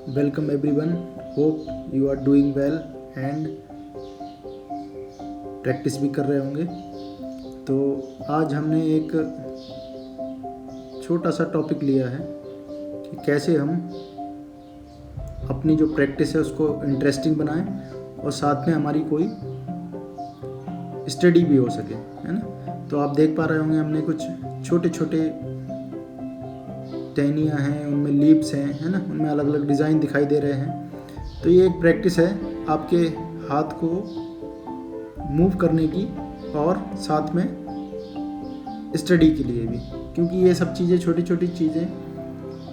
Welcome everyone. Hope you are doing well and practice भी कर रहे होंगे। तो आज हमने एक छोटा सा टॉपिक लिया है कि कैसे हम अपनी जो प्रैक्टिस है उसको इंटरेस्टिंग बनाएं और साथ में हमारी कोई स्टडी भी हो सके, है ना। तो आप देख पा रहे होंगे हमने कुछ छोटे छोटे टहनियाँ हैं, उनमें लीप्स हैं, है ना, उनमें अलग अलग डिज़ाइन दिखाई दे रहे हैं। तो ये एक प्रैक्टिस है आपके हाथ को मूव करने की और साथ में स्टडी के लिए भी, क्योंकि ये सब चीज़ें छोटी छोटी चीज़ें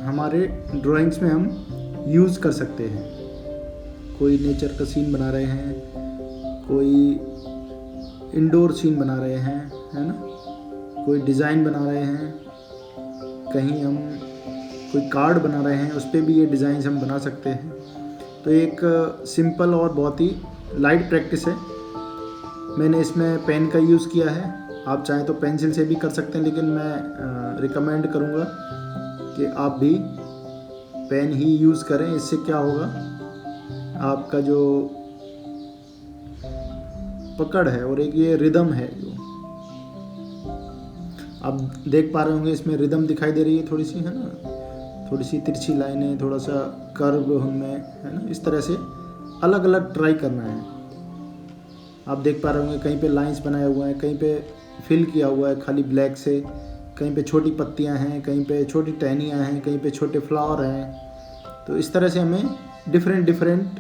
हमारे ड्राइंग्स में हम यूज़ कर सकते हैं। कोई नेचर का सीन बना रहे हैं, कोई इंडोर सीन बना रहे हैं, है ना, कोई डिज़ाइन बना रहे हैं, कहीं हम कोई कार्ड बना रहे हैं, उस पर भी ये डिज़ाइंस हम बना सकते हैं। तो एक सिंपल और बहुत ही लाइट प्रैक्टिस है। मैंने इसमें पेन का यूज़ किया है, आप चाहें तो पेंसिल से भी कर सकते हैं, लेकिन मैं रिकमेंड करूँगा कि आप भी पेन ही यूज़ करें। इससे क्या होगा, आपका जो पकड़ है और एक ये रिदम है जो आप देख पा रहे होंगे, इसमें रिदम दिखाई दे रही है थोड़ी सी, है ना, थोड़ी सी तिरछी लाइनें, थोड़ा सा कर्व उनमें, है ना। इस तरह से अलग अलग ट्राई करना है। आप देख पा रहे होंगे कहीं पे लाइंस बनाए हुए हैं, कहीं पे फिल किया हुआ है खाली ब्लैक से, कहीं पे छोटी पत्तियां हैं, कहीं पे छोटी टहनियां हैं, कहीं पे छोटे फ्लावर हैं। तो इस तरह से हमें डिफरेंट डिफरेंट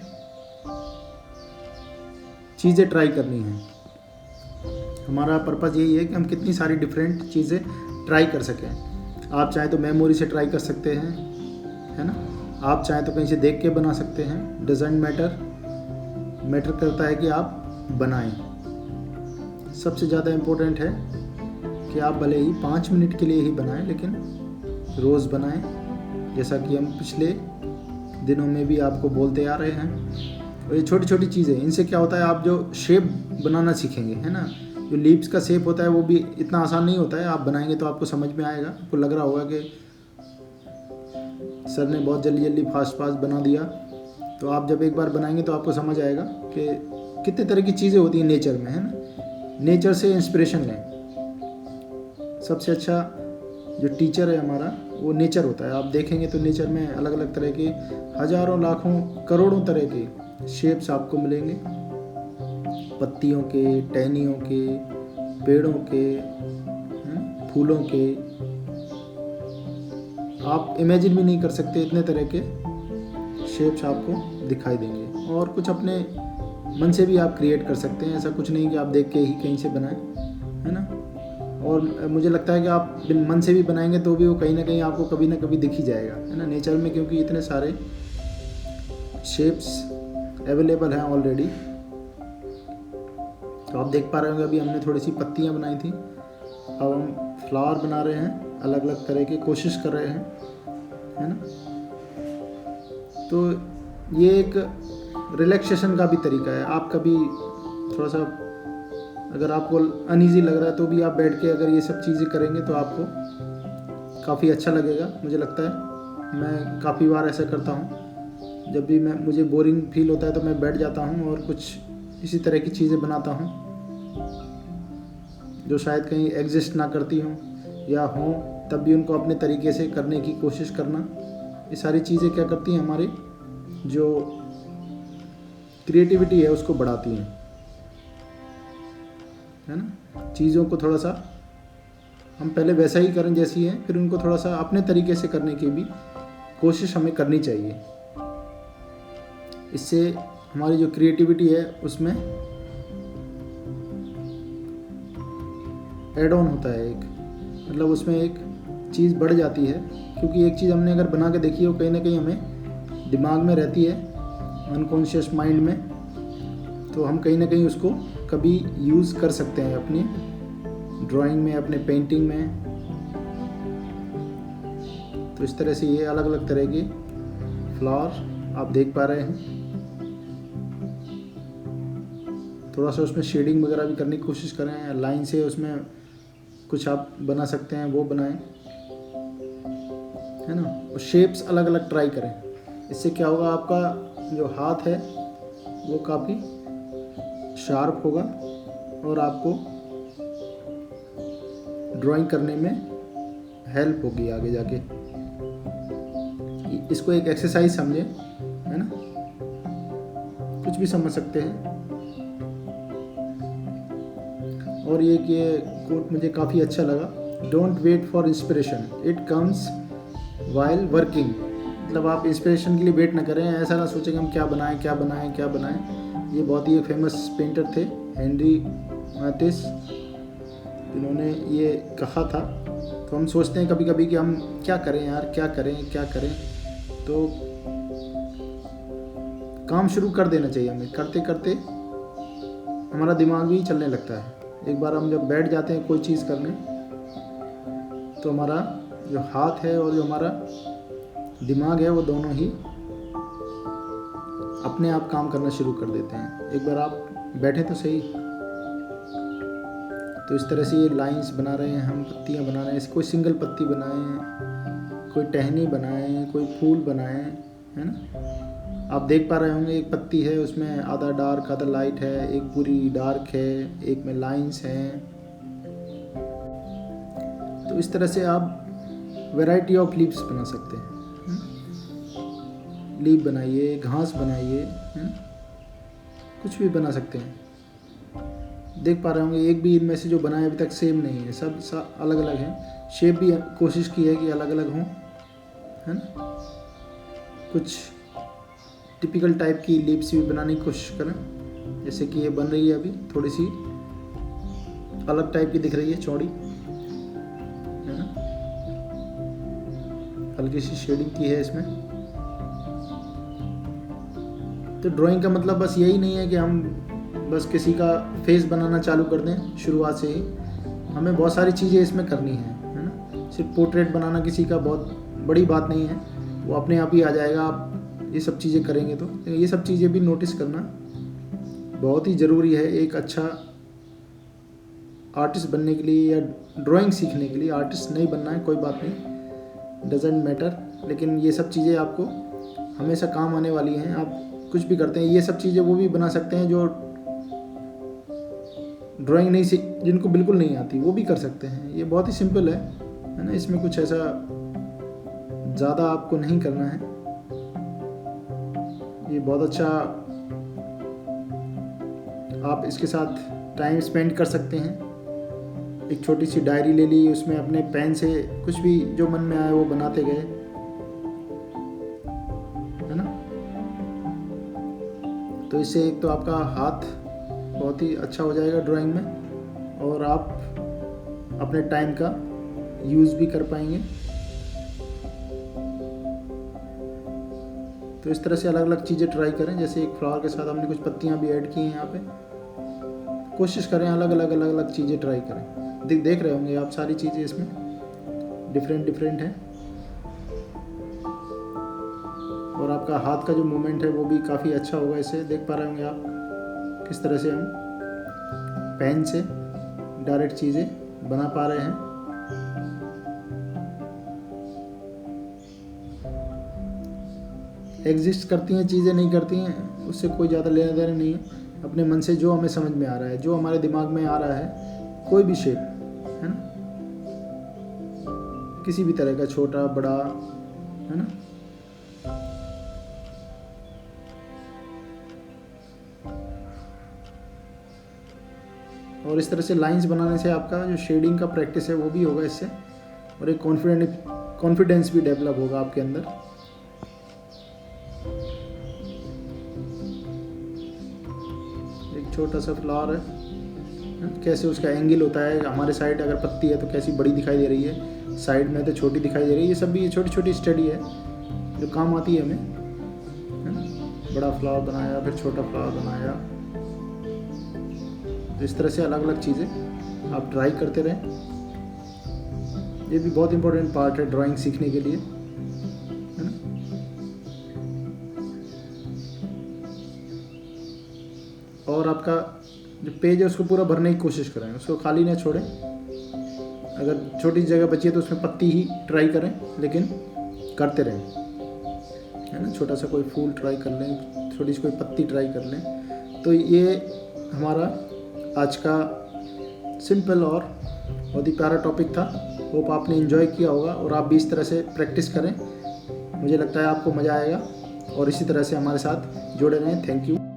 चीज़ें ट्राई करनी हैं। हमारा पर्पज़ यही है कि हम कितनी सारी डिफरेंट चीज़ें ट्राई कर सकें। आप चाहें तो मेमोरी से ट्राई कर सकते हैं, है ना, आप चाहें तो कहीं से देख के बना सकते हैं। डजेंट मैटर करता है कि आप बनाएं। सबसे ज़्यादा इम्पोर्टेंट है कि आप भले ही 5 मिनट के लिए ही बनाएं, लेकिन रोज़ बनाएं, जैसा कि हम पिछले दिनों में भी आपको बोलते आ रहे हैं। और ये छोटी छोटी चीज़ें, इनसे क्या होता है, आप जो शेप बनाना सीखेंगे, है ना, जो लीव्स का शेप होता है वो भी इतना आसान नहीं होता है। आप बनाएंगे तो आपको समझ में आएगा। आपको लग रहा होगा कि सर ने बहुत जल्दी जल्दी फास्ट बना दिया, तो आप जब एक बार बनाएंगे तो आपको समझ आएगा कि कितने तरह की चीज़ें होती हैं नेचर में, है ना। नेचर से इंस्पिरेशन लें। सबसे अच्छा जो टीचर है हमारा वो नेचर होता है। आप देखेंगे तो नेचर में अलग अलग तरह के हज़ारों लाखों करोड़ों तरह के शेप्स आपको मिलेंगे, पत्तियों के, टहनियों के, पेड़ों के, फूलों के। आप इमेजिन भी नहीं कर सकते इतने तरह के शेप्स आपको दिखाई देंगे। और कुछ अपने मन से भी आप क्रिएट कर सकते हैं। ऐसा कुछ नहीं कि आप देख के ही कहीं से बनाएं, है ना। और मुझे लगता है कि आप मन से भी बनाएंगे तो भी वो कहीं ना कहीं आपको कभी ना कभी दिख ही जाएगा, है ना, नेचर में, क्योंकि इतने सारे शेप्स अवेलेबल हैं ऑलरेडी। तो आप देख पा रहे होंगे अभी हमने थोड़ी सी पत्तियां बनाई थी, अब हम फ्लावर बना रहे हैं, अलग अलग तरह की कोशिश कर रहे हैं, है ना। तो ये एक रिलैक्सेशन का भी तरीका है। आप कभी थोड़ा सा अगर आपको अनईजी लग रहा है तो भी आप बैठ के अगर ये सब चीज़ें करेंगे तो आपको काफ़ी अच्छा लगेगा। मुझे लगता है मैं काफ़ी बार ऐसा करता हूँ। जब भी मुझे बोरिंग फील होता है तो मैं बैठ जाता हूँ और कुछ इसी तरह की चीज़ें बनाता हूँ जो शायद कहीं एग्जिस्ट ना करती हों या हों, तब भी उनको अपने तरीके से करने की कोशिश करना। ये सारी चीज़ें क्या करती हैं, हमारी जो क्रिएटिविटी है उसको बढ़ाती हैं, है ना। चीज़ों को थोड़ा सा हम पहले वैसा ही करें जैसी है, फिर उनको थोड़ा सा अपने तरीके से करने की भी कोशिश हमें करनी चाहिए। इससे हमारी जो क्रिएटिविटी है उसमें एड ऑन होता है, एक मतलब उसमें एक चीज़ बढ़ जाती है। क्योंकि एक चीज़ हमने अगर बना के देखी हो, कहीं ना कहीं हमें दिमाग में रहती है, अनकॉन्शियस माइंड में, तो हम कहीं ना कहीं उसको कभी यूज़ कर सकते हैं अपनी ड्राइंग में, अपने पेंटिंग में। तो इस तरह से ये अलग अलग तरह के फ्लावर आप देख पा रहे हैं। थोड़ा सा उसमें शेडिंग वगैरह भी करने की कोशिश करें, लाइन से उसमें कुछ आप बना सकते हैं वो बनाएं, है ना। और शेप्स अलग अलग ट्राई करें। इससे क्या होगा, आपका जो हाथ है वो काफ़ी शार्प होगा और आपको ड्राइंग करने में हेल्प होगी आगे जाके। इसको एक एक्सरसाइज समझे, है ना, कुछ भी समझ सकते हैं। और ये कोट मुझे काफ़ी अच्छा लगा, don't wait for inspiration, it comes while working. मतलब आप इंस्पिरेशन के लिए वेट ना करें, ऐसा ना सोचें कि हम क्या बनाएं क्या बनाएं क्या बनाएं। ये बहुत ही फेमस पेंटर थे हेनरी मैटिस, इन्होंने ये कहा था। तो हम सोचते हैं कभी कभी कि हम क्या करें यार, क्या करें क्या करें, तो काम शुरू कर देना चाहिए हमें। करते करते हमारा दिमाग भी चलने लगता है। एक बार हम जब बैठ जाते हैं कोई चीज़ करने, तो हमारा जो हाथ है और जो हमारा दिमाग है वो दोनों ही अपने आप काम करना शुरू कर देते हैं। एक बार आप बैठे तो सही। तो इस तरह से ये लाइंस बना रहे हैं हम, पत्तियाँ बना रहे हैं। कोई सिंगल पत्ती बनाएं, कोई टहनी बनाएं, कोई फूल बनाएं, है ना। आप देख पा रहे होंगे एक पत्ती है, उसमें आधा डार्क आधा लाइट है, एक पूरी डार्क है, एक में लाइंस हैं। तो इस तरह से आप वैरायटी ऑफ लीव्स बना सकते हैं। लीफ बनाइए, घास बनाइए, है ना, कुछ भी बना सकते हैं। देख पा रहे होंगे एक भी इनमें से जो बनाए अभी तक सेम नहीं है, सब अलग अलग हैं। शेप भी कोशिश की है कि अलग अलग हों, है ना। कुछ टिपिकल टाइप की लिप्स भी बनाने की कोशिश करें, जैसे कि ये बन रही है अभी, थोड़ी सी अलग टाइप की दिख रही है, चौड़ी, है ना, हल्की सी शेडिंग की है इसमें। तो ड्राइंग का मतलब बस यही नहीं है कि हम बस किसी का फेस बनाना चालू कर दें शुरुआत से ही। हमें बहुत सारी चीज़ें इसमें करनी है ना। सिर्फ पोर्ट्रेट बनाना किसी का बहुत बड़ी बात नहीं है, वो अपने आप ही आ जाएगा। आप ये सब चीज़ें करेंगे तो ये सब चीज़ें भी नोटिस करना बहुत ही ज़रूरी है एक अच्छा आर्टिस्ट बनने के लिए या ड्राइंग सीखने के लिए। आर्टिस्ट नहीं बनना है, कोई बात नहीं, डजेंट मैटर, लेकिन ये सब चीज़ें आपको हमेशा काम आने वाली हैं। आप कुछ भी करते हैं, ये सब चीज़ें वो भी बना सकते हैं जो ड्राइंग नहीं सीख, जिनको बिल्कुल नहीं आती, वो भी कर सकते हैं। ये बहुत ही सिंपल है ना। इसमें कुछ ऐसा ज़्यादा आपको नहीं करना है। ये बहुत अच्छा, आप इसके साथ टाइम स्पेंड कर सकते हैं। एक छोटी सी डायरी ले ली, उसमें अपने पेन से कुछ भी जो मन में आए वो बनाते गए, है ना। तो इससे एक तो आपका हाथ बहुत ही अच्छा हो जाएगा ड्राइंग में, और आप अपने टाइम का यूज़ भी कर पाएंगे। तो इस तरह से अलग अलग चीज़ें ट्राई करें। जैसे एक फ्लावर के साथ हमने कुछ पत्तियां भी ऐड की हैं यहाँ पे। कोशिश करें अलग अलग चीज़ें ट्राई करें। देख रहे होंगे आप सारी चीज़ें इसमें डिफरेंट हैं। और आपका हाथ का जो मूवमेंट है वो भी काफ़ी अच्छा होगा। इसे देख पा रहे होंगे आप किस तरह से हम पेन से डायरेक्ट चीज़ें बना पा रहे हैं। एग्जिस्ट करती हैं चीज़ें, नहीं करती हैं, उससे कोई ज़्यादा लेना देना नहीं है। अपने मन से जो हमें समझ में आ रहा है, जो हमारे दिमाग में आ रहा है, कोई भी शेप, है ना, किसी भी तरह का, छोटा बड़ा, है ना। और इस तरह से लाइंस बनाने से आपका जो शेडिंग का प्रैक्टिस है वो भी होगा इससे, और एक कॉन्फिडेंस भी डेवलप होगा आपके अंदर। एक छोटा सा फ्लावर है, कैसे उसका एंगल होता है, हमारे साइड अगर पत्ती है तो कैसी बड़ी दिखाई दे रही है, साइड में तो छोटी दिखाई दे रही है। ये सब भी छोटी छोटी स्टडी है जो काम आती है हमें, है ना। बड़ा फ्लावर बनाया, फिर छोटा फ्लावर बनाया। तो इस तरह से अलग अलग चीज़ें आप ट्राई करते रहें। ये भी बहुत इंपॉर्टेंट पार्ट है ड्राइंग सीखने के लिए, है ना। और आपका जो पेज है उसको पूरा भरने की कोशिश करें, उसको खाली ना छोड़ें। अगर छोटी जगह बची है तो उसमें पत्ती ही ट्राई करें, लेकिन करते रहें। है ना, छोटा सा कोई फूल ट्राई कर लें, थोड़ी सी कोई पत्ती ट्राई कर लें। तो ये हमारा आज का सिंपल और बहुत ही प्यारा टॉपिक था। होप आपने एंजॉय किया होगा और आप भी इस तरह से प्रैक्टिस करें। मुझे लगता है आपको मज़ा आएगा और इसी तरह से हमारे साथ जुड़े रहें। Thank you.